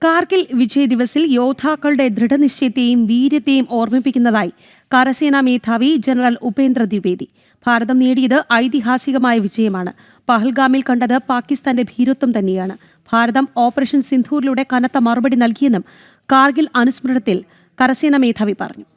കാർഗിൽ വിജയ് ദിവസിൽ യോദ്ധാക്കളുടെ ദൃഢനിശ്ചയത്തെയും വീര്യത്തെയും ഓർമ്മിപ്പിക്കുന്നതായി കരസേനാ മേധാവി ജനറൽ ഉപേന്ദ്ര ദ്വിവേദി. ഭാരതം നേടിയത് ഐതിഹാസികമായ വിജയമാണ്. പഹൽഗാമിൽ കണ്ടത് പാകിസ്ഥാന്റെ ഭീരുത്വം തന്നെയാണ്. ഭാരതം ഓപ്പറേഷൻ സിന്ധൂരിലൂടെ കനത്ത മറുപടി നൽകിയെന്നും കാർഗിൽ അനുസ്മരണത്തിൽ കരസേനാ മേധാവി പറഞ്ഞു.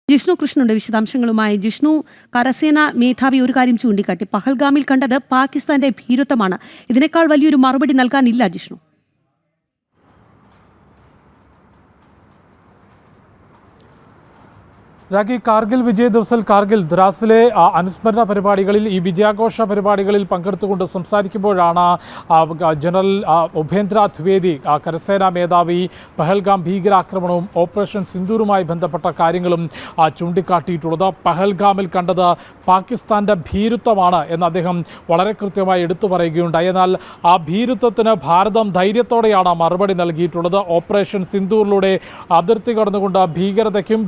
ജിഷ്ണു കൃഷ്ണനുണ്ട് വിശദാംശങ്ങളുമായി. ജിഷ്ണു, കരസേനാ മേധാവി ഒരു കാര്യം ചൂണ്ടിക്കാട്ടി, പഹൽഗാമിൽ കണ്ടത് പാകിസ്ഥാന്റെ ഭീരുത്വമാണ്. ഇതിനേക്കാൾ വലിയൊരു മറുപടി നൽകാനില്ല ജിഷ്ണു. രാഖി, കാർഗിൽ വിജയ് ദിവസിൽ കാർഗിൽ ദ്രാസിലെ അനുസ്മരണ പരിപാടികളിൽ ഈ വിജയാഘോഷ പരിപാടികളിൽ പങ്കെടുത്തുകൊണ്ട് സംസാരിക്കുമ്പോഴാണ് ജനറൽ ഉപേന്ദ്ര ദ്വിവേദി കരസേനാ മേധാവി പഹൽഗാം ഭീകരാക്രമണവും ഓപ്പറേഷൻ സിന്ദൂറുമായി ബന്ധപ്പെട്ട കാര്യങ്ങളും ചൂണ്ടിക്കാട്ടിയിട്ടുള്ളത്. പഹൽഗാമിൽ കണ്ടത് പാകിസ്ഥാന്റെ ഭീരുത്വമാണ് എന്ന് അദ്ദേഹം വളരെ കൃത്യമായി എടുത്തു പറയുകയുണ്ടായി. എന്നാൽ ആ ഭീരുത്വത്തിന് ഭാരതം ധൈര്യത്തോടെയാണ് മറുപടി നൽകിയിട്ടുള്ളത്. ഓപ്പറേഷൻ സിന്ദൂറിലൂടെ അതിർത്തി കടന്നുകൊണ്ട്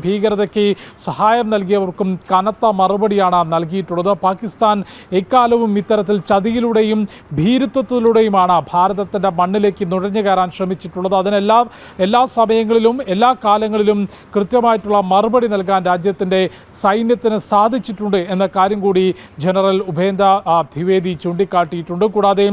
ഭീകരതയ്ക്ക് സഹായം നൽകിയവർക്കും കനത്ത മറുപടിയാണ് നൽകിയിട്ടുള്ളത്. പാകിസ്ഥാൻ എക്കാലവും ഇത്തരത്തിൽ ചതിയിലൂടെയും ഭീരുത്വത്തിലൂടെയുമാണ് ഭാരതത്തിൻ്റെ മണ്ണിലേക്ക് നുഴഞ്ഞു കയറാൻ ശ്രമിച്ചിട്ടുള്ളത്. എല്ലാ സമയങ്ങളിലും എല്ലാ കാലങ്ങളിലും കൃത്യമായിട്ടുള്ള മറുപടി നൽകാൻ രാജ്യത്തിൻ്റെ സൈന്യത്തിന് സാധിച്ചിട്ടുണ്ട് എന്ന കാര്യം കൂടി ജനറൽ ഉപേന്ദ്ര ദ്വിവേദി ചൂണ്ടിക്കാട്ടിയിട്ടുണ്ട്. കൂടാതെ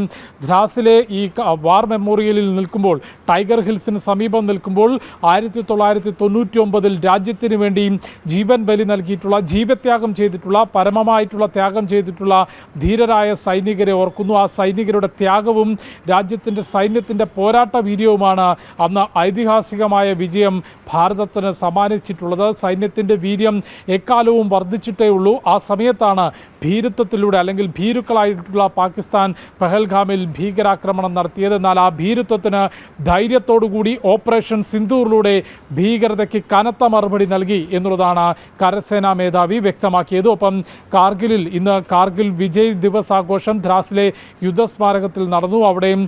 ദ്രാസിലെ ഈ വാർ മെമ്മോറിയലിൽ നിൽക്കുമ്പോൾ, ടൈഗർ ഹിൽസിന് സമീപം നിൽക്കുമ്പോൾ 1999 രാജ്യത്തിന് വേണ്ടി ജീവൻ ബലി നൽകിയിട്ടുള്ള, ജീവത്യാഗം ചെയ്തിട്ടുള്ള, പരമമായിട്ടുള്ള ത്യാഗം ചെയ്തിട്ടുള്ള ധീരരായ സൈനികരെ ഓർക്കുന്നു. ആ സൈനികരുടെ ത്യാഗവും രാജ്യത്തിൻ്റെ സൈന്യത്തിൻ്റെ പോരാട്ട വീര്യവുമാണ് അന്ന് ഐതിഹാസികമായ വിജയം ഭാരതത്തിന് സമ്മാനിച്ചിട്ടുള്ളത്. സൈന്യത്തിൻ്റെ വീര്യം എക്കാലവും വർദ്ധിച്ചിട്ടേ ഉള്ളൂ. ആ സമയത്താണ് ഭീരുത്വത്തിലൂടെ അല്ലെങ്കിൽ ഭീരുക്കളായിട്ടുള്ള പാകിസ്ഥാൻ പഹൽഗാമിൽ ഭീകരാക്രമണം നടത്തിയത്. എന്നാൽ ആ ഭീരുത്വത്തിന് ധൈര്യത്തോടുകൂടി ഓപ്പറേഷൻ സിന്ദൂറിലൂടെ ഭീകരതയ്ക്ക് കനത്ത മറുപടി നൽകി എന്നുള്ളതാണ് കരസേനാ മേധാവി വ്യക്തമാക്കിയത്. ഒപ്പം കാർഗിലിൽ ഇന്ന് കാർഗിൽ വിജയ് ദിവസ് ആഘോഷം ദ്രാസിലെ യുദ്ധസ്മാരകത്തിൽ നടന്നു. അവിടെയും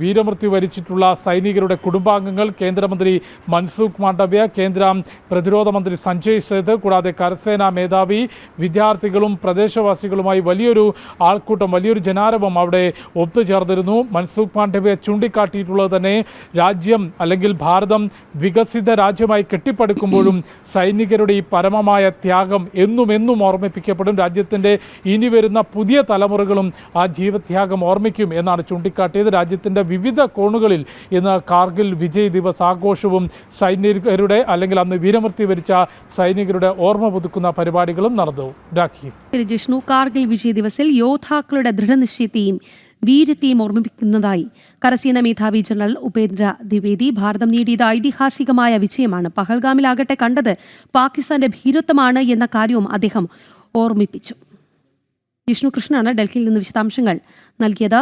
വീരമൃത്യു വരിച്ചിട്ടുള്ള സൈനികരുടെ കുടുംബാംഗങ്ങൾ, കേന്ദ്രമന്ത്രി മൻസുഖ് മാണ്ഡവ്യ, കേന്ദ്ര പ്രതിരോധ മന്ത്രി സഞ്ജയ് സേത്ത്, കൂടാതെ കരസേനാ മേധാവി, വിദ്യാർത്ഥികളും പ്രദേശവാസികളുമായി വലിയൊരു ആൾക്കൂട്ടം, വലിയൊരു ജനാരവം അവിടെ ഒത്തുചേർന്നിരുന്നു. മൻസുഖ് മാണ്ഡവ്യ ചൂണ്ടിക്കാട്ടിയിട്ടുള്ളത് തന്നെ രാജ്യം അല്ലെങ്കിൽ ഭാരതം വികസിത രാജ്യമായി കെട്ടിപ്പടുക്കുമ്പോഴും സൈനികരുടെ ഈ പരമമായ ത്യാഗം എന്നും ഓർമ്മിപ്പിക്കപ്പെടും. രാജ്യത്തിൻ്റെ ഇനി വരുന്ന പുതിയ തലമുറകളും ആ ജീവത്യാഗം ഓർമ്മിക്കും എന്നാണ് ചൂണ്ടിക്കാട്ടിയത്. രാജ്യത്തിൻ്റെ വിവിധ കോണുകളിൽ ഇന്ന് കാർഗിൽ വിജയ് ദിവസ് ആഘോഷവും സൈനികരുടെ അല്ലെങ്കിൽ അന്ന് വീരമൃത്യു വരിച്ച സൈനികരുടെ ഓർമ്മ പുതുക്കുന്ന പരിപാടികളും നടന്നു. രാഖി, ജിഷ്ണു, കാർഗിൽ വിജയ് ദിവസിൽ യോദ്ധാക്കളുടെ ദൃഢനിശ്ചയത്തെയും വീര്യത്തെയും ഓർമ്മിപ്പിക്കുന്നതായി കരസേനാ മേധാവി ജനറൽ ഉപേന്ദ്ര ദ്വിവേദി. ഭാരതം നേടിയത് ഐതിഹാസികമായ വിജയമാണ്. പഹൽഗാമിലാകട്ടെ കണ്ടത് പാകിസ്ഥാന്റെ ഭീരുത്വമാണ് എന്ന കാര്യവും അദ്ദേഹം ഓർമ്മിപ്പിച്ചു. ജിഷ്ണു കൃഷ്ണനാണ് ഡൽഹിയിൽ നിന്ന് വിശദാംശങ്ങൾ നൽകിയത്.